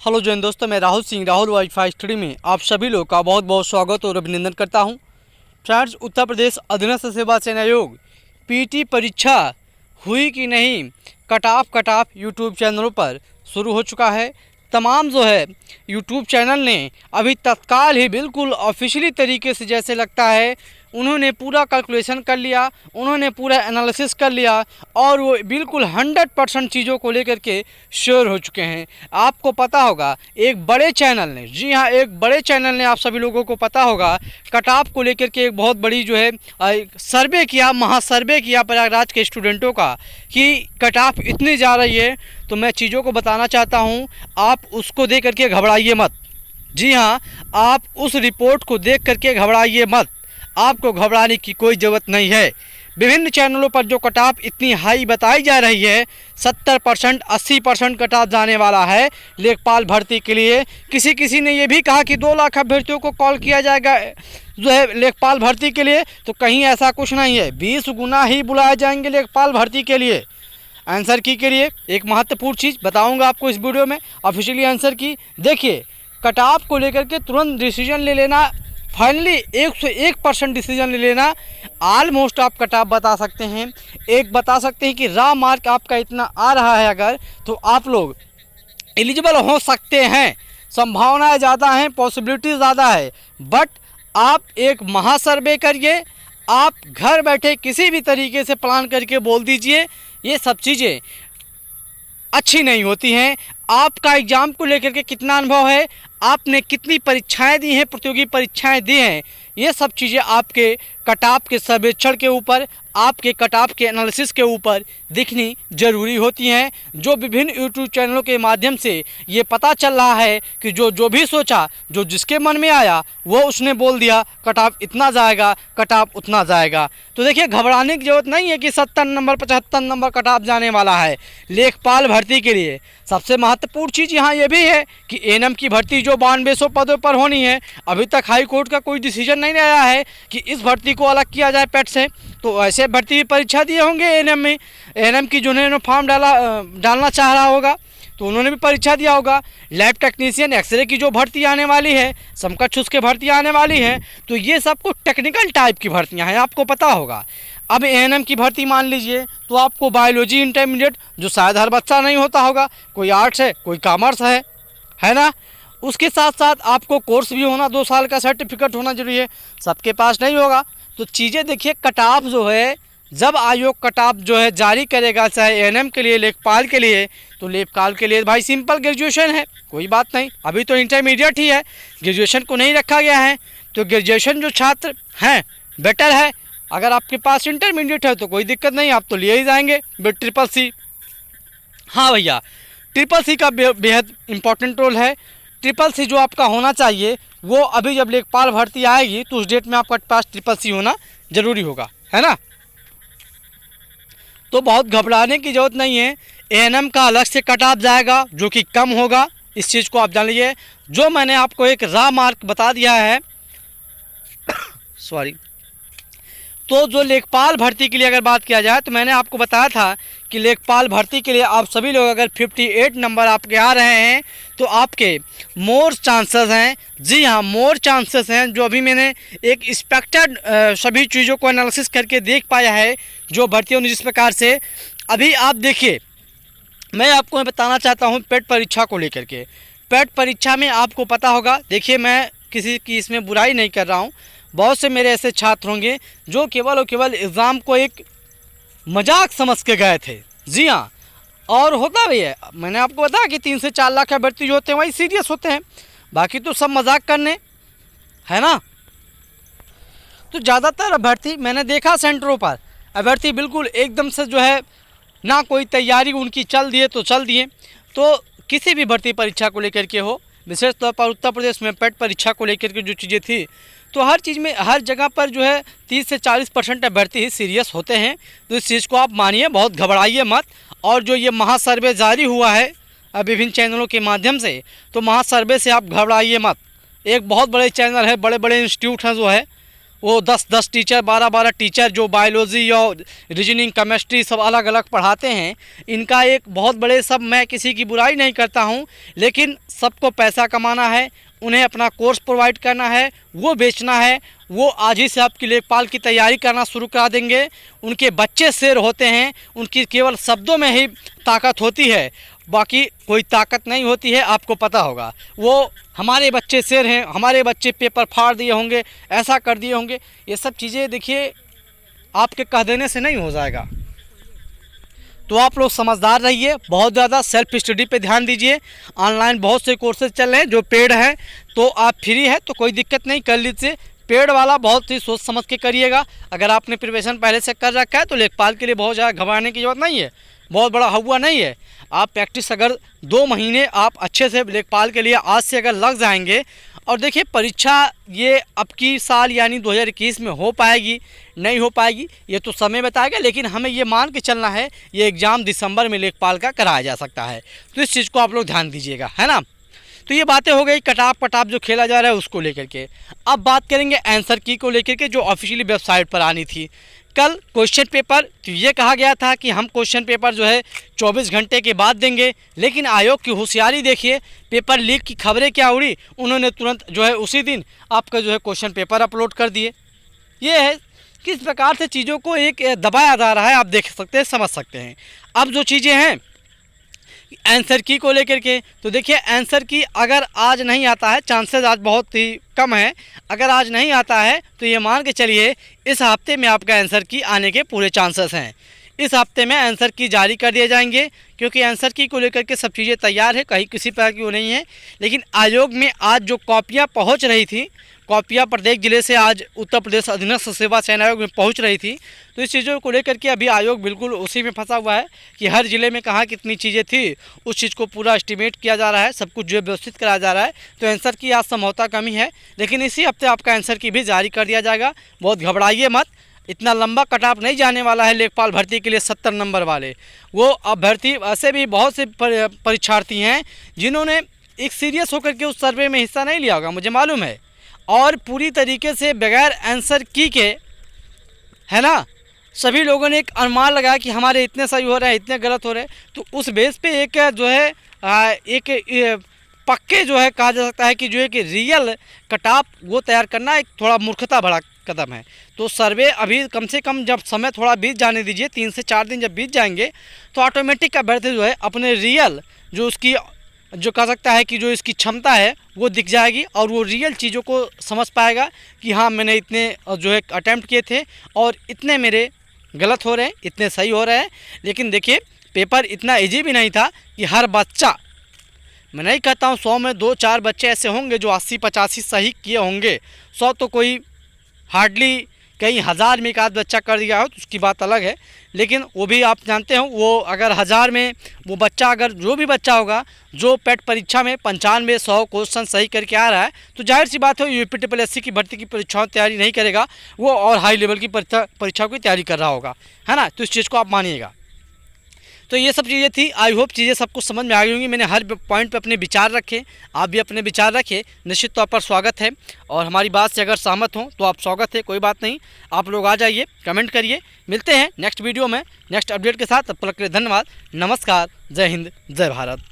Hello Jain दोस्तों, मैं Rahul Singh Rahul wifi study में आप सभी लोग का बहुत बहुत स्वागत और अभिनंदन करता हूं। फ्रेंड्स, उत्तर प्रदेश अधीनस्थ सेवा चयन आयोग पीटी परीक्षा हुई कि नहीं, कट ऑफ यूट्यूब चैनलों पर शुरू हो चुका है। तमाम जो है यूट्यूब चैनल ने अभी तत्काल ही बिल्कुल ऑफिशियली तरीके से जैसे लगता है उन्होंने पूरा कैलकुलेशन कर लिया, उन्होंने पूरा एनालिसिस कर लिया और वो बिल्कुल 100% चीज़ों को लेकर के श्योर हो चुके हैं। आपको पता होगा एक बड़े चैनल ने, जी हाँ, एक बड़े चैनल ने, आप सभी लोगों को पता होगा, कट ऑफ को लेकर के एक बहुत बड़ी जो है सर्वे किया, महासर्वे किया प्रयागराज के स्टूडेंटों का कि कट ऑफ इतनी जा रही है। तो मैं चीज़ों को बताना चाहता हूँ, आप उसको देख करके घबराइए मत। जी हाँ, आप उस रिपोर्ट को देख करके घबराइए मत, आपको घबराने की कोई ज़रूरत नहीं है। विभिन्न चैनलों पर जो कट ऑफ इतनी हाई बताई जा रही है, 70% 80% कट ऑफ जाने वाला है लेखपाल भर्ती के लिए। किसी ने ये भी कहा कि 2 लाख अभ्यर्थियों को कॉल किया जाएगा जो है लेखपाल भर्ती के लिए, तो कहीं ऐसा कुछ नहीं है। 20 गुना ही बुलाए जाएंगे लेखपाल भर्ती के लिए। आंसर की के लिए एक महत्वपूर्ण चीज़ बताऊंगा आपको इस वीडियो में, ऑफिशियली आंसर की। देखिए, कट ऑफ को लेकर के तुरंत डिसीजन ले लेना, फाइनली 101% डिसीजन ले लेना। ऑलमोस्ट आप कट ऑफ बता सकते हैं, एक बता सकते हैं कि रा मार्क आपका इतना आ रहा है अगर, तो आप लोग एलिजिबल हो सकते हैं। संभावनाएं ज़्यादा हैं, पॉसिबिलिटी ज़्यादा है, बट आप एक महासर्वे करिए, आप घर बैठे किसी भी तरीके से प्लान करके बोल दीजिए। ये सब चीज़ें अच्छी नहीं होती हैं। आपका एग्ज़ाम को लेकर के कितना अनुभव है, आपने कितनी परीक्षाएं दी हैं, प्रतियोगी परीक्षाएं दी हैं, ये सब चीज़ें आपके कट ऑफ के सर्वेक्षण के ऊपर, आपके कट ऑफ के एनालिसिस के ऊपर दिखनी ज़रूरी होती हैं। जो विभिन्न यूट्यूब चैनलों के माध्यम से ये पता चल रहा है कि जो भी सोचा, जो जिसके मन में आया वो उसने बोल दिया, कट ऑफ इतना जाएगा, कट ऑफ उतना जाएगा। तो देखिए, घबराने की ज़रूरत नहीं है कि 70 नंबर 75 नंबर कट ऑफ जाने वाला है लेखपाल भर्ती के लिए। सबसे महत्वपूर्ण चीज़ यहाँ ये भी है कि एएनएम की भर्ती जो 9200 पदों पर होनी है, अभी तक हाई कोर्ट का कोई डिसीजन नहीं आया है कि इस भर्ती को अलग किया जाए पेट से। तो ऐसे भर्ती की परीक्षा दिए होंगे एएनएम में, एएनएम की जिन्होंने फॉर्म डालना चाह रहा होगा तो उन्होंने भी परीक्षा दिया होगा। लैब टेक्नीशियन, एक्सरे की जो भर्ती आने वाली है, समकक्ष उसके भर्ती आने वाली है, तो ये सब कुछ टेक्निकल टाइप की भर्तियां हैं, आपको पता होगा। अब एएनएम की भर्ती मान लीजिए तो आपको बायोलॉजी इंटरमीडिएट, जो शायद हर बच्चा नहीं होता होगा, कोई आर्ट्स है, कोई कॉमर्स है ना। उसके साथ साथ आपको कोर्स भी होना, 2 साल का सर्टिफिकेट होना जरूरी है, सबके पास नहीं होगा। तो चीज़ें देखिए, कट ऑफ जो है, जब आयोग कट ऑफ जो है जारी करेगा, चाहे एएनएम के लिए, लेखपाल के लिए, तो लेखपाल के लिए भाई सिंपल ग्रेजुएशन है, कोई बात नहीं। अभी तो इंटरमीडिएट ही है, ग्रेजुएशन को नहीं रखा गया है। तो ग्रेजुएशन जो छात्र हैं बेटर है। अगर आपके पास इंटरमीडिएट है तो कोई दिक्कत नहीं, आप तो लिए ही जाएंगे ट्रिपल सी। हाँ भैया, ट्रिपल सी का बेहद इंपॉर्टेंट रोल है। ट्रिपल सी जो आपका होना चाहिए वो अभी जब लेखपाल भर्ती आएगी तो उस डेट में आपके पास ट्रिपल सी होना ज़रूरी होगा, है ना। तो बहुत घबराने की ज़रूरत नहीं है। एएनएम का अलग से कट ऑफ जाएगा जो कि कम होगा, इस चीज़ को आप जान लीजिए। जो मैंने आपको एक रा मार्क बता दिया है सॉरी, तो जो लेखपाल भर्ती के लिए अगर बात किया जाए तो मैंने आपको बताया था कि लेखपाल भर्ती के लिए आप सभी लोग अगर 58 नंबर आपके आ रहे हैं तो आपके मोर चांसेस हैं। जी हाँ, मोर चांसेस हैं। जो अभी मैंने एक एक्सपेक्टेड सभी चीज़ों को एनालिसिस करके देख पाया है जो भर्ती होनी, जिस प्रकार से अभी आप देखिए, मैं आपको बताना चाहता हूँ पेट परीक्षा को लेकर के। पेट परीक्षा में आपको पता होगा, देखिए मैं किसी की इसमें बुराई नहीं कर रहा हूँ, बहुत से मेरे ऐसे छात्र होंगे जो केवल और केवल एग्ज़ाम को एक मजाक समझ के गए थे। जी हाँ, और होता भी है। मैंने आपको बताया कि 3 से 4 लाख अभ्यर्थी जो होते हैं वही सीरियस होते हैं, बाकी तो सब मजाक करने, है ना। तो ज़्यादातर अभ्यर्थी मैंने देखा सेंटरों पर, अभ्यर्थी बिल्कुल एकदम से जो है ना कोई तैयारी उनकी चल दिए तो चल दिए। तो किसी भी भर्ती परीक्षा को लेकर के हो, विशेष तौर पर उत्तर प्रदेश में पेट परीक्षा को लेकर के जो चीज़ें थी, तो हर चीज़ में, हर जगह पर जो है 30 से 40% अभ्यर्थी ही सीरियस होते हैं। तो इस चीज़ को आप मानिए, बहुत घबराइए मत। और जो ये महासर्वे जारी हुआ है विभिन्न चैनलों के माध्यम से, तो महासर्वे से आप घबराइए मत। एक बहुत बड़े चैनल है, बड़े बड़े इंस्टीट्यूट हैं जो है, वो 10-10 टीचर, 12-12 टीचर जो बायोलॉजी और रीजनिंग, केमिस्ट्री सब अलग अलग पढ़ाते हैं, इनका एक बहुत बड़े सब, मैं किसी की बुराई नहीं करता हूँ, लेकिन सबको पैसा कमाना है, उन्हें अपना कोर्स प्रोवाइड करना है, वो बेचना है। वो आज ही से आपकी लेखपाल की तैयारी करना शुरू करा देंगे। उनके बच्चे शेर होते हैं, उनकी केवल शब्दों में ही ताकत होती है, बाकी कोई ताकत नहीं होती है, आपको पता होगा। वो हमारे बच्चे शेर हैं, हमारे बच्चे पेपर फाड़ दिए होंगे, ऐसा कर दिए होंगे, ये सब चीज़ें देखिए आपके कह देने से नहीं हो जाएगा। तो आप लोग समझदार रहिए, बहुत ज़्यादा सेल्फ स्टडी पे ध्यान दीजिए। ऑनलाइन बहुत से कोर्सेज चल रहे हैं जो पेड है, तो आप फ्री है तो कोई दिक्कत नहीं, कर लीजिए। पेड वाला बहुत ही सोच समझ के करिएगा। अगर आपने प्रिपरेशन पहले से कर रखा है तो लेखपाल के लिए बहुत ज़्यादा घबराने की जरूरत नहीं है, बहुत बड़ा हुआ नहीं है। आप प्रैक्टिस अगर 2 महीने आप अच्छे से लेखपाल के लिए आज से अगर लग जाएंगे, और देखिए परीक्षा ये अब की साल यानी 2021 में हो पाएगी नहीं हो पाएगी ये तो समय बताएगा, लेकिन हमें ये मान के चलना है ये एग्ज़ाम दिसंबर में लेखपाल का कराया जा सकता है। तो इस चीज़ को आप लोग ध्यान दीजिएगा, है ना। तो ये बातें हो गई कटाप जो खेला जा रहा है उसको लेकर के। अब बात करेंगे आंसर की को लेकर के, जो ऑफिशियली वेबसाइट पर आनी थी। कल क्वेश्चन पेपर, तो ये कहा गया था कि हम क्वेश्चन पेपर जो है 24 घंटे के बाद देंगे, लेकिन आयोग की होशियारी देखिए, पेपर लीक की खबरें क्या उड़ी, उन्होंने तुरंत जो है उसी दिन आपका जो है क्वेश्चन पेपर अपलोड कर दिए। ये है किस प्रकार से चीज़ों को एक दबाया जा रहा है, आप देख सकते हैं, समझ सकते हैं। अब जो चीज़ें हैं आंसर की को लेकर के, तो देखिए आंसर की अगर आज नहीं आता है, चांसेस आज बहुत ही कम है, अगर आज नहीं आता है तो ये मान के चलिए इस हफ्ते में आपका आंसर की आने के पूरे चांसेस हैं। इस हफ्ते में आंसर की जारी कर दिए जाएंगे, क्योंकि आंसर की को लेकर के सब चीज़ें तैयार है, कहीं किसी प्रकार की वो नहीं है। लेकिन आयोग में आज जो कॉपियाँ पहुँच रही थी, कॉपियाँ प्रत्येक जिले से आज उत्तर प्रदेश अधीनस्थ सेवा चयन आयोग में पहुंच रही थी, तो इस चीज़ों को लेकर के अभी आयोग बिल्कुल उसी में फंसा हुआ है कि हर जिले में कहाँ कितनी चीज़ें थी, उस चीज़ को पूरा एस्टिमेट किया जा रहा है, सब कुछ जो है व्यवस्थित कराया जा रहा है। तो आंसर की आज संभवतः कमी है, लेकिन इसी हफ्ते आपका आंसर की भी जारी कर दिया जाएगा। बहुत घबराइए मत, इतना लंबा कट ऑफ नहीं जाने वाला है लेखपाल भर्ती के लिए 70 नंबर वाले। वो अभ्यर्थी ऐसे भी बहुत से परीक्षार्थी हैं जिन्होंने एक सीरियस होकर के उस सर्वे में हिस्सा नहीं लिया होगा, मुझे मालूम है, और पूरी तरीके से बगैर आंसर की के, है ना, सभी लोगों ने एक अनुमान लगाया कि हमारे इतने सही हो रहे हैं, इतने गलत हो रहे हैं। तो उस बेस पे एक जो है एक पक्के जो है कहा जा सकता है कि जो एक रियल कटाप वो तैयार करना एक थोड़ा मूर्खता भरा कदम है। तो सर्वे अभी कम से कम जब समय थोड़ा बीत जाने दीजिए, 3 से 4 दिन जब बीत जाएंगे तो ऑटोमेटिक अभ्यर्थी जो है अपने रियल जो उसकी जो कह सकता है कि जो इसकी क्षमता है वो दिख जाएगी, और वो रियल चीज़ों को समझ पाएगा कि हाँ मैंने इतने जो है अटैम्प्ट किए थे और इतने मेरे गलत हो रहे हैं, इतने सही हो रहे हैं। लेकिन देखिए पेपर इतना इजी भी नहीं था कि हर बच्चा, मैं नहीं कहता हूँ 100 में 2-4 बच्चे ऐसे होंगे जो 80-85 सही किए होंगे, 100 तो कोई हार्डली कई हज़ार में एक आध बच्चा कर दिया हो तो उसकी बात अलग है। लेकिन वो भी आप जानते हो, वो अगर 1000 में वो बच्चा, अगर जो भी बच्चा होगा जो पेट परीक्षा में 95-100 क्वेश्चन सही करके आ रहा है, तो जाहिर सी बात है यूपीटीपीएससी की भर्ती की परीक्षाओं की तैयारी नहीं करेगा वो, और हाई लेवल की परीक्षाओं की तैयारी कर रहा होगा, है ना। तो इस चीज़ को आप मानिएगा। तो ये सब चीज़ें थी, आई होप चीज़ें सबको समझ में आ गई होंगी। मैंने हर पॉइंट पे अपने विचार रखे, आप भी अपने विचार रखें, निश्चित तौर पर स्वागत है। और हमारी बात से अगर सहमत हों तो आप स्वागत है, कोई बात नहीं, आप लोग आ जाइए, कमेंट करिए। मिलते हैं नेक्स्ट वीडियो में नेक्स्ट अपडेट के साथ, तब तक के लिए धन्यवाद, नमस्कार, जय हिंद, जय भारत।